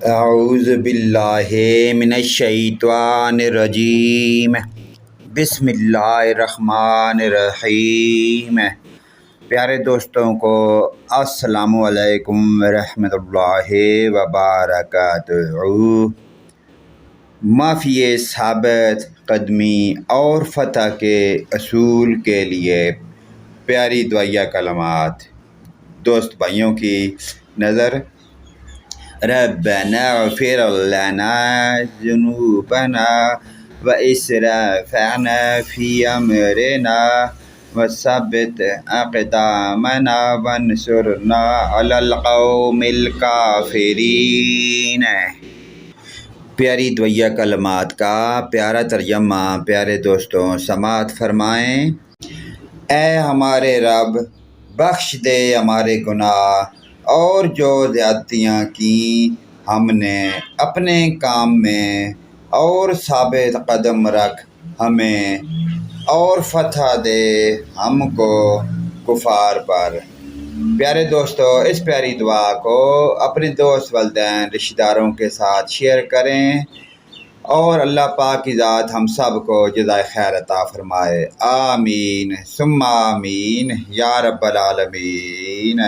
اعوذ باللہ من الشیطان الرجیم، بسم اللہ الرحمن الرحیم۔ پیارے دوستوں کو السلام علیکم ورحمۃ اللہ وبرکاتہ۔ معافی ثابت قدمی اور فتح کے اصول کے لیے پیاری دعائیہ کلمات دوست بھائیوں کی نظر۔ ربنا اغفر لنا ذنوبنا واسرافنا فی امرنا وثبت اقدامنا وانصرنا علی القوم الکافرین۔ پیاری دعائیہ کلمات کا پیارا ترجمہ پیارے دوستوں سماعت فرمائیں۔ اے ہمارے رب، بخش دے ہمارے گناہ اور جو زیادتیاں کیں ہم نے اپنے کام میں، اور ثابت قدم رکھ ہمیں اور فتح دے ہم کو کفار پر۔ پیارے دوستو، اس پیاری دعا کو اپنے دوست والدین رشتہ داروں کے ساتھ شیئر کریں اور اللہ پاک کی ذات ہم سب کو جزائے خیر عطا فرمائے۔ آمین ثم آمین یا رب العالمین۔